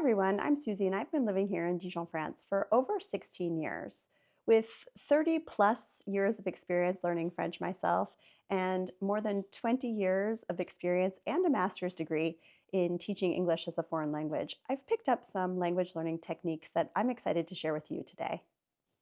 everyone, I'm Susie and I've been living here in Dijon, France for over 16 years. With 30 plus years of experience learning French myself and more than 20 years of experience and a master's degree in teaching English as a foreign language, I've picked up some language learning techniques that I'm excited to share with you today.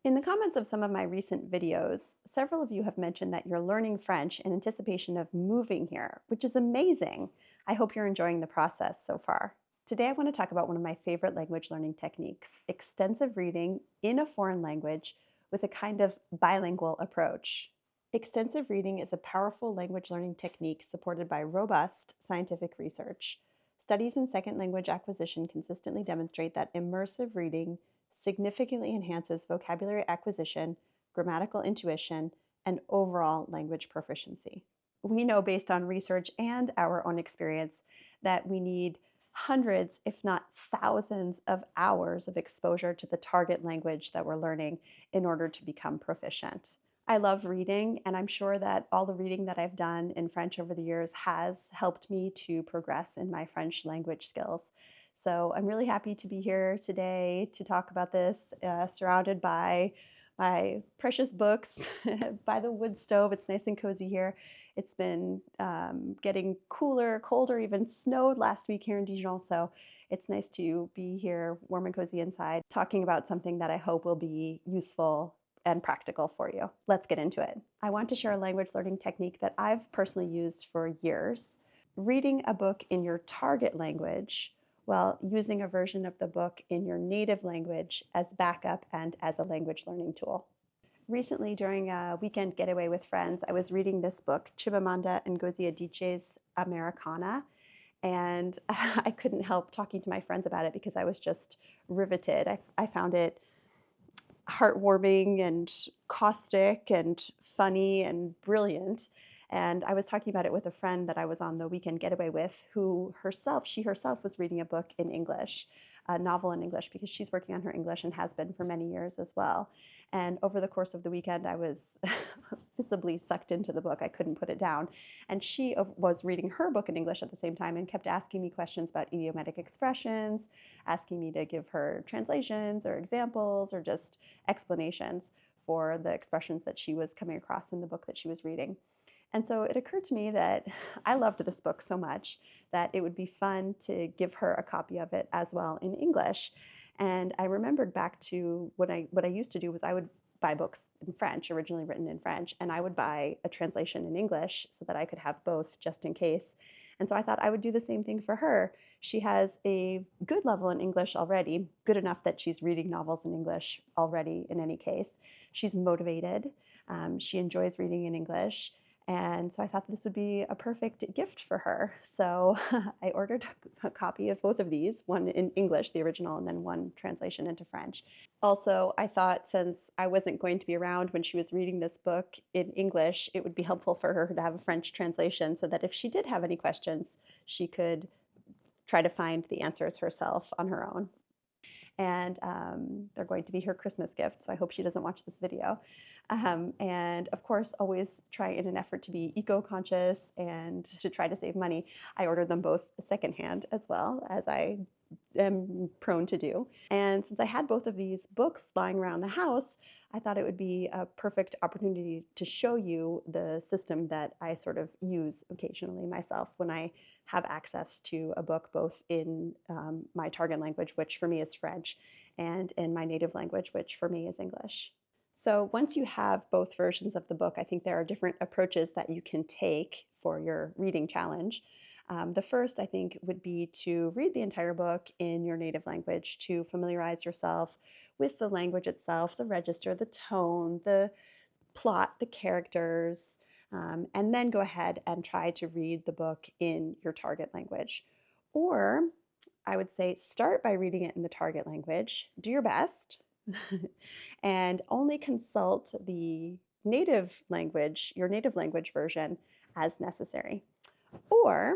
In the comments of some of my recent videos, several of you have mentioned that you're learning French in anticipation of moving here, which is amazing. I hope you're enjoying the process so far. Today I want to talk about one of my favorite language learning techniques, extensive reading in a foreign language with a kind of bilingual approach. Extensive reading is a powerful language learning technique supported by robust scientific research. Studies in second language acquisition consistently demonstrate that immersive reading significantly enhances vocabulary acquisition, grammatical intuition, and overall language proficiency. We know based on research and our own experience that we need hundreds, if not thousands, of hours of exposure to the target language that we're learning in order to become proficient. I love reading, and I'm sure that all the reading that I've done in French over the years has helped me to progress in my French language skills. So I'm really happy to be here today to talk about this, surrounded by my precious books by the wood stove. It's nice and cozy here. It's been getting cooler, colder, even snowed last week here in Dijon. So it's nice to be here warm and cozy inside, talking about something that I hope will be useful and practical for you. Let's get into it. I want to share a language learning technique that I've personally used for years. Reading a book in your target language while using a version of the book in your native language as backup and as a language learning tool. Recently, during a weekend getaway with friends, I was reading this book, Chimamanda Ngozi Adichie's Americana, and I couldn't help talking to my friends about it because I was just riveted. I found it heartwarming and caustic and funny and brilliant. And I was talking about it with a friend that I was on the weekend getaway with, who she herself was reading a book in English, a novel in English, because she's working on her English and has been for many years as well. And over the course of the weekend, I was visibly sucked into the book. I couldn't put it down. And she was reading her book in English at the same time and kept asking me questions about idiomatic expressions, asking me to give her translations or examples or just explanations for the expressions that she was coming across in the book that she was reading. And so it occurred to me that I loved this book so much that it would be fun to give her a copy of it as well in English. And I remembered back to what I used to do was I would buy books in French, originally written in French, and I would buy a translation in English so that I could have both just in case. And so I thought I would do the same thing for her. She has a good level in English already, good enough that she's reading novels in English already in any case. She's motivated. She enjoys reading in English. And so I thought this would be a perfect gift for her. So I ordered a copy of both of these, one in English, the original, and then one translation into French. Also, I thought since I wasn't going to be around when she was reading this book in English, it would be helpful for her to have a French translation so that if she did have any questions, she could try to find the answers herself on her own. And they're going to be her Christmas gift, so I hope she doesn't watch this video. And of course, always try in an effort to be eco-conscious and to try to save money. I ordered them both secondhand as well, as I am prone to do. And since I had both of these books lying around the house, I thought it would be a perfect opportunity to show you the system that I sort of use occasionally myself when I have access to a book, both in my target language, which for me is French, and in my native language, which for me is English. So once you have both versions of the book, I think there are different approaches that you can take for your reading challenge. The first, I think, would be to read the entire book in your native language to familiarize yourself with the language itself, the register, the tone, the plot, the characters, and then go ahead and try to read the book in your target language. Or I would say start by reading it in the target language, do your best, and only consult the native language, your native language version as necessary. Or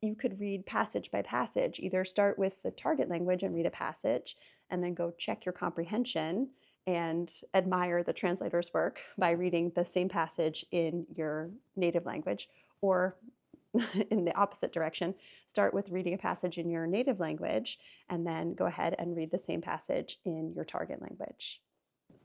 you could read passage by passage, either start with the target language and read a passage, and then go check your comprehension and admire the translator's work by reading the same passage in your native language, or in the opposite direction, start with reading a passage in your native language, and then go ahead and read the same passage in your target language.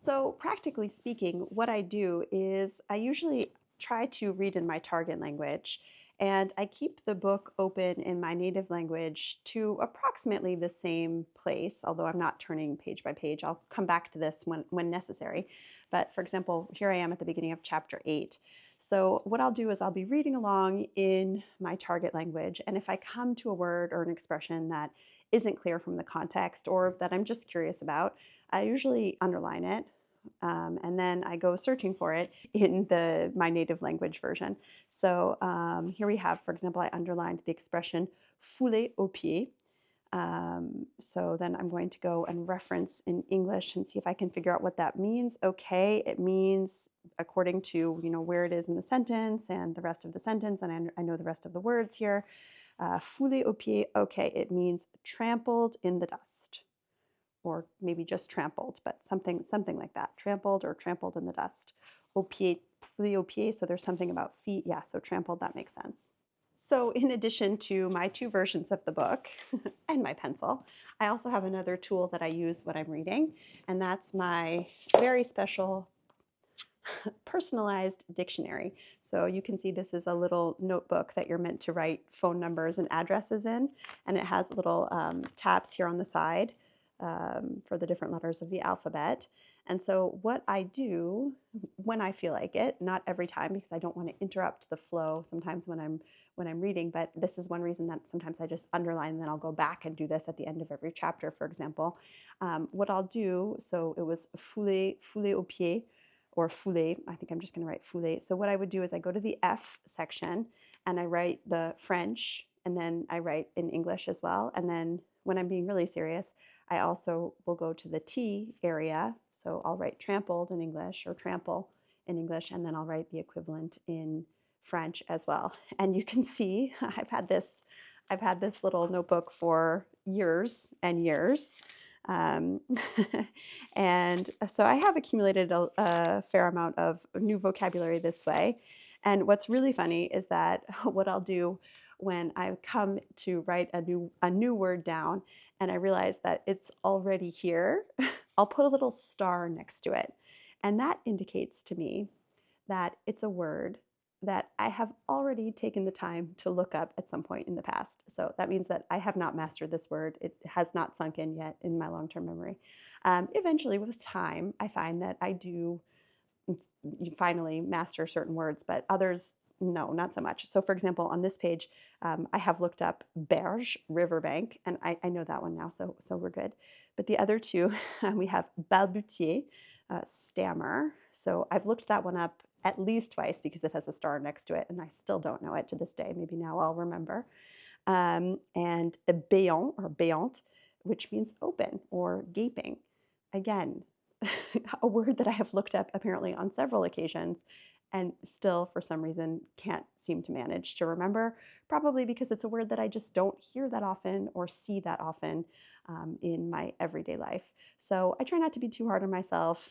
So, practically speaking, what I do is I usually try to read in my target language, and I keep the book open in my native language to approximately the same place, although I'm not turning page by page. I'll come back to this when necessary. But for example, here I am at the beginning of chapter 8. So, what I'll do is I'll be reading along in my target language, and if I come to a word or an expression that isn't clear from the context or that I'm just curious about, I usually underline it, and then I go searching for it in my native language version. So here we have, for example, I underlined the expression fouler au pied. So then I'm going to go and reference in English and see if I can figure out what that means. Okay, it means according to where it is in the sentence and the rest of the sentence, and I know the rest of the words here. Fouler au pied. Okay, it means trampled in the dust, or maybe just trampled, but something like that. Trampled or trampled in the dust. Au pied, foulé au pied, so there's something about feet. Yeah, so trampled, that makes sense. So in addition to my two versions of the book and my pencil, I also have another tool that I use when I'm reading, and that's my very special personalized dictionary. So you can see this is a little notebook that you're meant to write phone numbers and addresses in, and it has little tabs here on the side for the different letters of the alphabet. And so what I do when I feel like it, not every time because I don't want to interrupt the flow sometimes when I'm reading, but this is one reason that sometimes I just underline and then I'll go back and do this at the end of every chapter, for example. What I'll do, so it was fouler au pied, or fouler. I think I'm just going to write fouler. So what I would do is I go to the F section and I write the French, and then I write in English as well. And then when I'm being really serious, I also will go to the T area. So I'll write trampled in English or trample in English, and then I'll write the equivalent in French as well. And you can see I've had this little notebook for years and years. Um, and so I have accumulated a fair amount of new vocabulary this way. And what's really funny is that what I'll do when I come to write a new word down and I realize that it's already here, I'll put a little star next to it. And that indicates to me that it's a word that I have already taken the time to look up at some point in the past. So that means that I have not mastered this word. It has not sunk in yet in my long-term memory. Eventually, with time, I find that I do finally master certain words, but others, no, not so much. So for example, on this page, I have looked up berge, riverbank, and I know that one now, so we're good. But the other two, we have balbutier, stammer. So I've looked that one up at least twice because it has a star next to it, and I still don't know it to this day. Maybe now I'll remember. And béant or béante, which means open or gaping. Again, a word that I have looked up apparently on several occasions and still for some reason can't seem to manage to remember, probably because it's a word that I just don't hear that often or see that often in my everyday life. So I try not to be too hard on myself.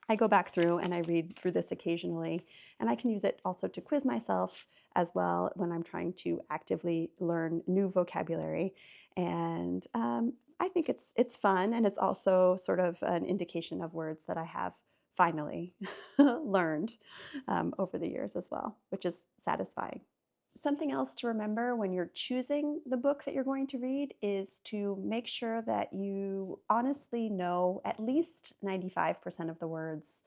I go back through and I read through this occasionally, and I can use it also to quiz myself as well when I'm trying to actively learn new vocabulary. And I think it's fun, and it's also sort of an indication of words that I have finally learned over the years as well, which is satisfying. Something else to remember when you're choosing the book that you're going to read is to make sure that you honestly know at least 95% of the words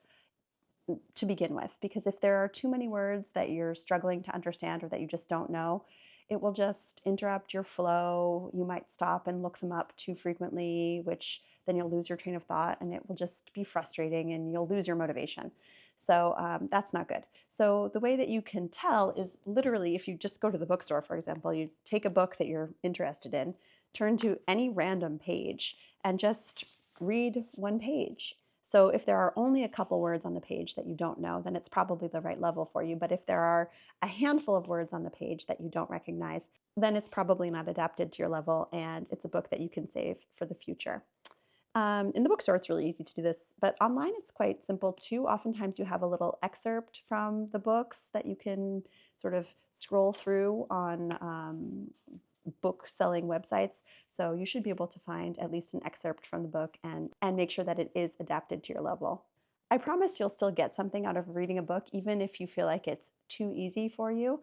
to begin with, because if there are too many words that you're struggling to understand or that you just don't know, it will just interrupt your flow. You might stop and look them up too frequently, which then you'll lose your train of thought and it will just be frustrating and you'll lose your motivation. So that's not good. So the way that you can tell is literally if you just go to the bookstore, for example, you take a book that you're interested in, turn to any random page and just read one page. So if there are only a couple words on the page that you don't know, then it's probably the right level for you. But if there are a handful of words on the page that you don't recognize, then it's probably not adapted to your level and it's a book that you can save for the future. In the bookstore, it's really easy to do this, but online it's quite simple too. Oftentimes you have a little excerpt from the books that you can sort of scroll through on book selling websites. So you should be able to find at least an excerpt from the book and make sure that it is adapted to your level. I promise you'll still get something out of reading a book, even if you feel like it's too easy for you.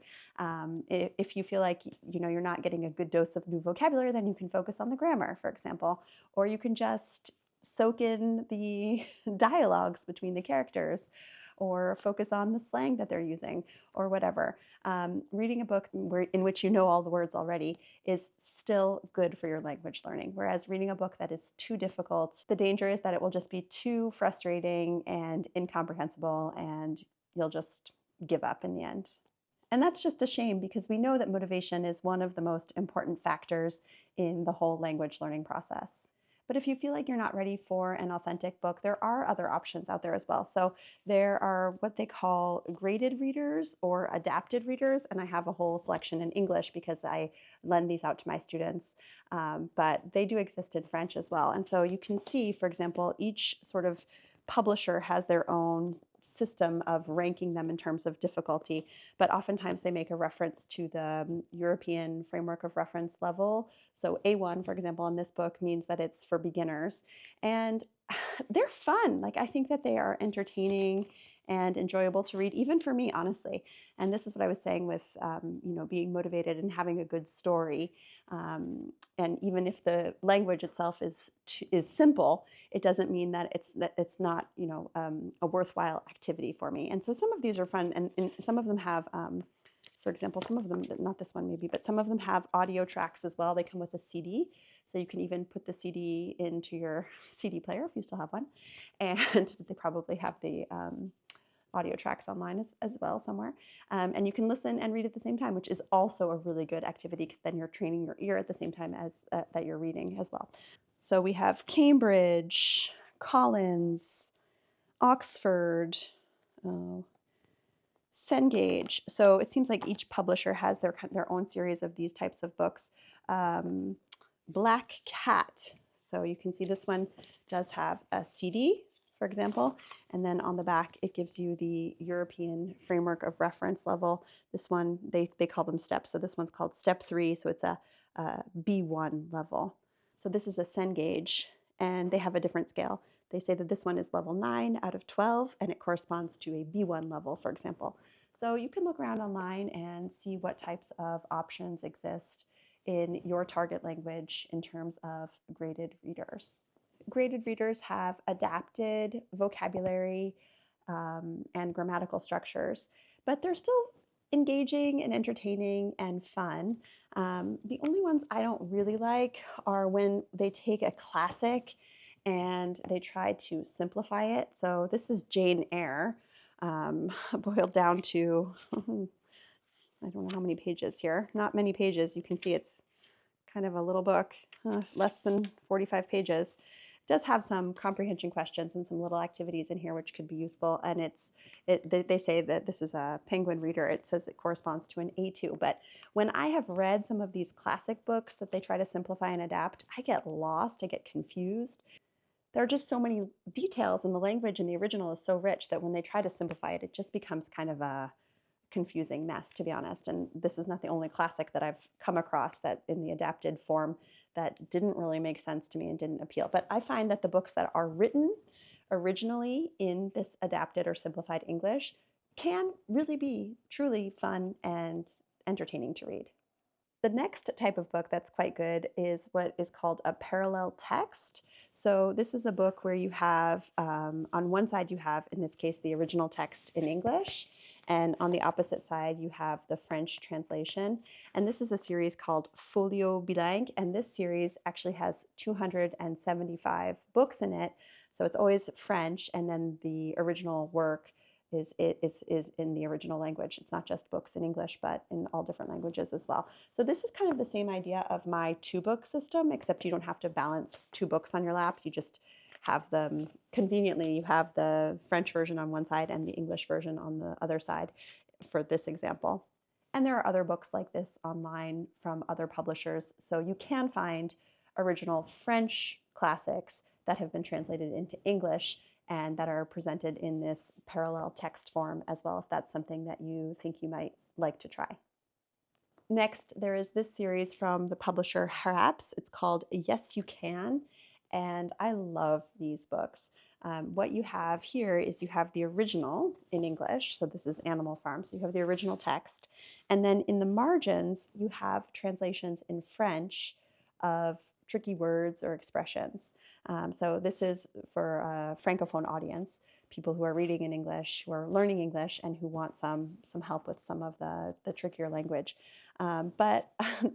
If you feel like you're not getting a good dose of new vocabulary, then you can focus on the grammar, for example, or you can just soak in the dialogues between the characters, or focus on the slang that they're using, or whatever. Reading a book in which you know all the words already is still good for your language learning. Whereas reading a book that is too difficult, the danger is that it will just be too frustrating and incomprehensible, and you'll just give up in the end. And that's just a shame, because we know that motivation is one of the most important factors in the whole language learning process. But if you feel like you're not ready for an authentic book, there are other options out there as well. So there are what they call graded readers or adapted readers, and I have a whole selection in English because I lend these out to my students, but they do exist in French as well. And so you can see, for example, each sort of publisher has their own system of ranking them in terms of difficulty, but oftentimes they make a reference to the European framework of reference level. So A1, for example, in this book means that it's for beginners. And they're fun. Like, I think that they are entertaining and enjoyable to read, even for me, honestly. And this is what I was saying with, being motivated and having a good story. And even if the language itself is simple, it doesn't mean that it's not a worthwhile activity for me. And so some of these are fun, and some of them have. For example, some of them, not this one maybe, but some of them have audio tracks as well. They come with a CD, so you can even put the CD into your CD player if you still have one. And they probably have the audio tracks online as well somewhere. And you can listen and read at the same time, which is also a really good activity, because then you're training your ear at the same time as that you're reading as well. So we have Cambridge, Collins, Oxford, Cengage. So it seems like each publisher has their own series of these types of books. Black Cat. So you can see this one does have a CD, for example, and then on the back it gives you the European framework of reference level. This one, they call them steps. So this one's called step 3, so it's a B1 level. So this is a Cengage, and they have a different scale. They say that this one is level 9 out of 12, and it corresponds to a B1 level, for example. So you can look around online and see what types of options exist in your target language in terms of graded readers. Graded readers have adapted vocabulary and grammatical structures, but they're still engaging and entertaining and fun. The only ones I don't really like are when they take a classic and they try to simplify it. So this is Jane Eyre, boiled down to, I don't know how many pages here. Not many pages. You can see it's kind of a little book, less than 45 pages. It does have some comprehension questions and some little activities in here which could be useful. And they say that this is a Penguin reader. It says it corresponds to an A2. But when I have read some of these classic books that they try to simplify and adapt, I get lost, I get confused. There are just so many details, and the language in the original is so rich that when they try to simplify it, it just becomes kind of a confusing mess, to be honest. And this is not the only classic that I've come across that in the adapted form that didn't really make sense to me and didn't appeal. But I find that the books that are written originally in this adapted or simplified English can really be truly fun and entertaining to read. The next type of book that's quite good is what is called a parallel text. So this is a book where you have, on one side you have, in this case, the original text in English, and on the opposite side you have the French translation. And this is a series called Folio Bilingue, and this series actually has 275 books in it. So it's always French, and then the original work is in the original language. It's not just books in English, but in all different languages as well. So this is kind of the same idea of my 2-book system, except you don't have to balance 2 books on your lap. You just have them conveniently. You have the French version on one side and the English version on the other side for this example. And there are other books like this online from other publishers. So you can find original French classics that have been translated into English and that are presented in this parallel text form as well, if that's something that you think you might like to try. Next, there is this series from the publisher Harap's. It's called Yes You Can, and I love these books. What you have here is you have the original in English, so this is Animal Farm, so you have the original text, and then in the margins, you have translations in French of tricky words or expressions. So this is for a Francophone audience, people who are reading in English, who are learning English, and who want some help with some of the trickier language. But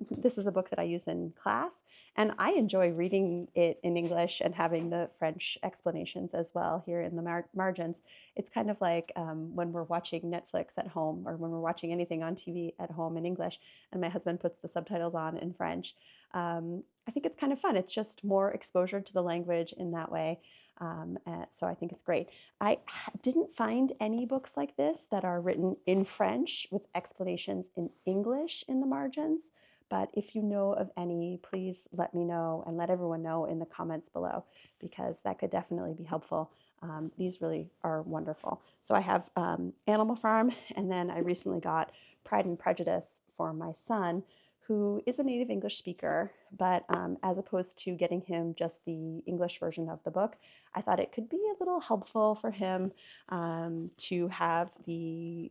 this is a book that I use in class, and I enjoy reading it in English and having the French explanations as well here in the margins. It's kind of like when we're watching Netflix at home or when we're watching anything on TV at home in English, and my husband puts the subtitles on in French. I think it's kind of fun. It's just more exposure to the language in that way. So I think it's great. I didn't find any books like this that are written in French with explanations in English in the margins. But if you know of any, please let me know and let everyone know in the comments below, because that could definitely be helpful. These really are wonderful. So I have Animal Farm, and then I recently got Pride and Prejudice for my son, who is a native English speaker, but as opposed to getting him just the English version of the book, I thought it could be a little helpful for him to have the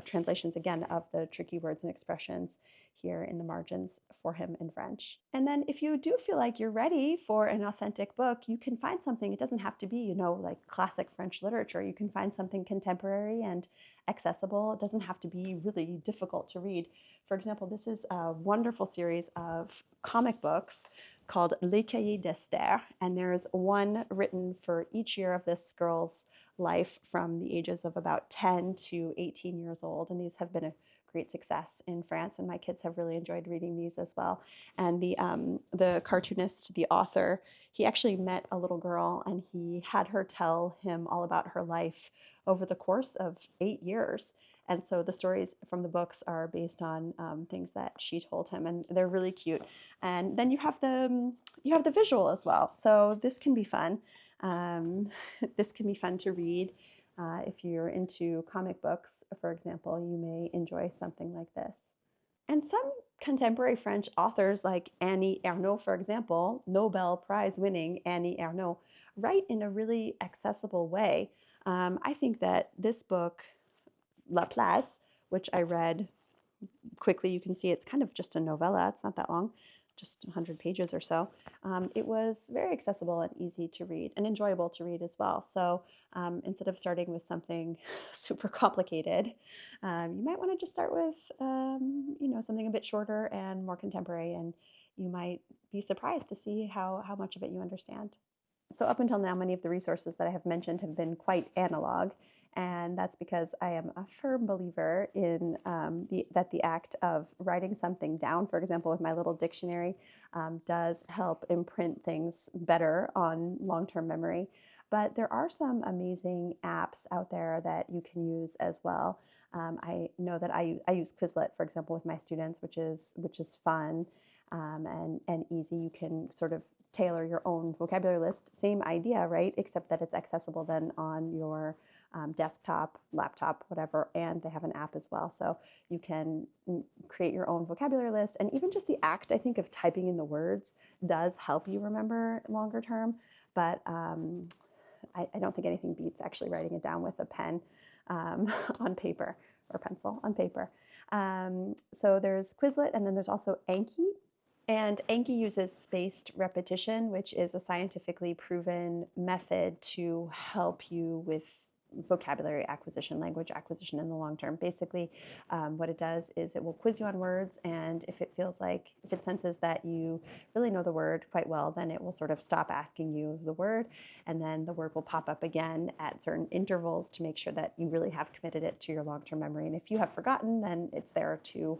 translations again of the tricky words and expressions here in the margins for him in French. And then if you do feel like you're ready for an authentic book, you can find something. It doesn't have to be, like classic French literature. You can find something contemporary and accessible. It doesn't have to be really difficult to read. For example, this is a wonderful series of comic books called Les Cahiers d'Esther, and there's one written for each year of this girl's life from the ages of about 10 to 18 years old, and these have been a great success in France, and my kids have really enjoyed reading these as well. And the cartoonist, the author, he actually met a little girl, and he had her tell him all about her life over the course of 8 years. And so the stories from the books are based on things that she told him, and they're really cute. And then you have the visual as well. So this can be fun. This can be fun to read. If you're into comic books, for example, you may enjoy something like this. And some contemporary French authors, like Annie Ernaux, for example, Nobel Prize winning Annie Ernaux, write in a really accessible way. I think that this book, La Place, which I read quickly, you can see it's kind of just a novella. It's not that long, just 100 pages or so. It was very accessible and easy to read and enjoyable to read as well. So instead of starting with something super complicated, you might want to just start with something a bit shorter and more contemporary, and you might be surprised to see how much of it you understand. So up until now, many of the resources that I have mentioned have been quite analog, and that's because I am a firm believer in that the act of writing something down, for example, with my little dictionary, does help imprint things better on long-term memory. But there are some amazing apps out there that you can use as well. I know that I use Quizlet, for example, with my students, which is fun and easy. You can sort of tailor your own vocabulary list. Same idea, right? Except that it's accessible then on your desktop, laptop, whatever, and they have an app as well. So you can create your own vocabulary list, and even just the act, I think, of typing in the words does help you remember longer term. But I don't think anything beats actually writing it down with a pen on paper or pencil on paper. So there's Quizlet, and then there's also Anki. And Anki uses spaced repetition, which is a scientifically proven method to help you with vocabulary acquisition, language acquisition in the long term. Basically, what it does is it will quiz you on words, and if it senses that you really know the word quite well, then it will sort of stop asking you the word, and then the word will pop up again at certain intervals to make sure that you really have committed it to your long-term memory. And if you have forgotten, then it's there to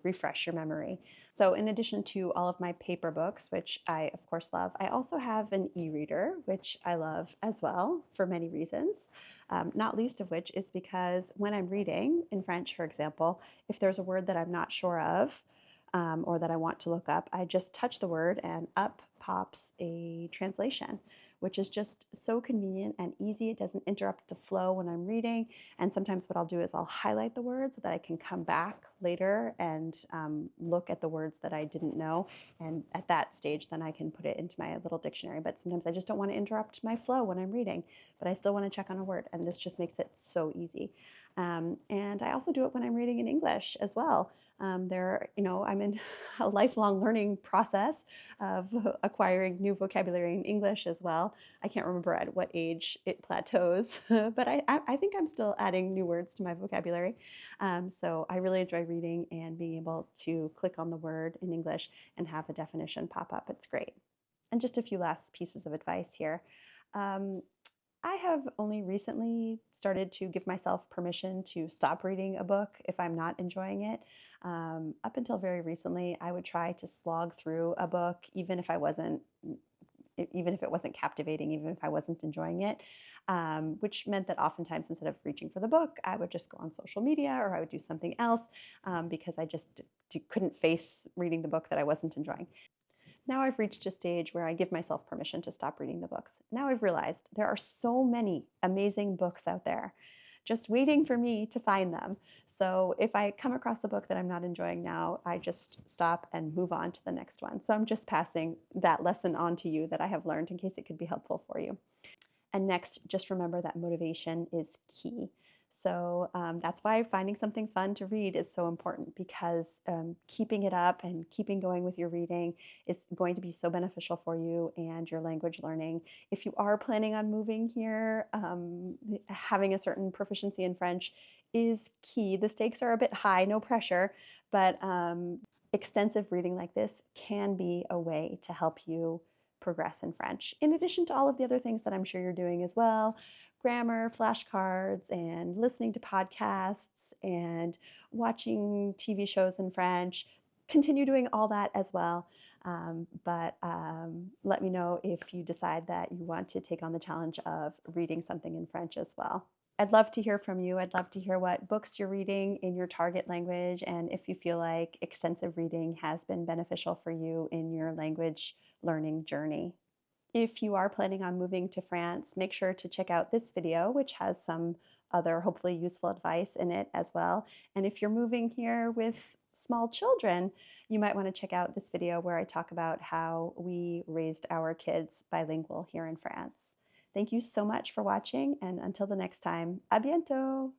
refresh your memory. So in addition to all of my paper books, which I of course love, I also have an e-reader, which I love as well for many reasons, not least of which is because when I'm reading in French, for example, if there's a word that I'm not sure of or that I want to look up, I just touch the word and up pops a translation, which is just so convenient and easy. It doesn't interrupt the flow when I'm reading. And sometimes what I'll do is I'll highlight the words so that I can come back later and look at the words that I didn't know. And at that stage, then I can put it into my little dictionary. But sometimes I just don't want to interrupt my flow when I'm reading, but I still want to check on a word. And this just makes it so easy. And I also do it when I'm reading in English as well. I'm in a lifelong learning process of acquiring new vocabulary in English as well. I can't remember at what age it plateaus, but I think I'm still adding new words to my vocabulary. So I really enjoy reading and being able to click on the word in English and have a definition pop up. It's great. And just a few last pieces of advice here. Um, I have only recently started to give myself permission to stop reading a book if I'm not enjoying it. Up until very recently, I would try to slog through a book, even if it wasn't captivating, even if I wasn't enjoying it, which meant that oftentimes instead of reaching for the book, I would just go on social media or I would do something else because I just couldn't face reading the book that I wasn't enjoying. Now I've reached a stage where I give myself permission to stop reading the books. Now I've realized there are so many amazing books out there just waiting for me to find them. So if I come across a book that I'm not enjoying now, I just stop and move on to the next one. So I'm just passing that lesson on to you that I have learned in case it could be helpful for you. And next, just remember that motivation is key. So that's why finding something fun to read is so important, because keeping it up and keeping going with your reading is going to be so beneficial for you and your language learning. If you are planning on moving here, having a certain proficiency in French is key. The stakes are a bit high, no pressure, but extensive reading like this can be a way to help you progress in French, in addition to all of the other things that I'm sure you're doing as well: grammar, flashcards, and listening to podcasts and watching TV shows in French. Continue doing all that as well. But let me know if you decide that you want to take on the challenge of reading something in French as well. I'd love to hear from you. I'd love to hear what books you're reading in your target language, and if you feel like extensive reading has been beneficial for you in your language learning journey. If you are planning on moving to France, make sure to check out this video, which has some other hopefully useful advice in it as well. And if you're moving here with small children, you might want to check out this video where I talk about how we raised our kids bilingual here in France. Thank you so much for watching, and until the next time, à bientôt!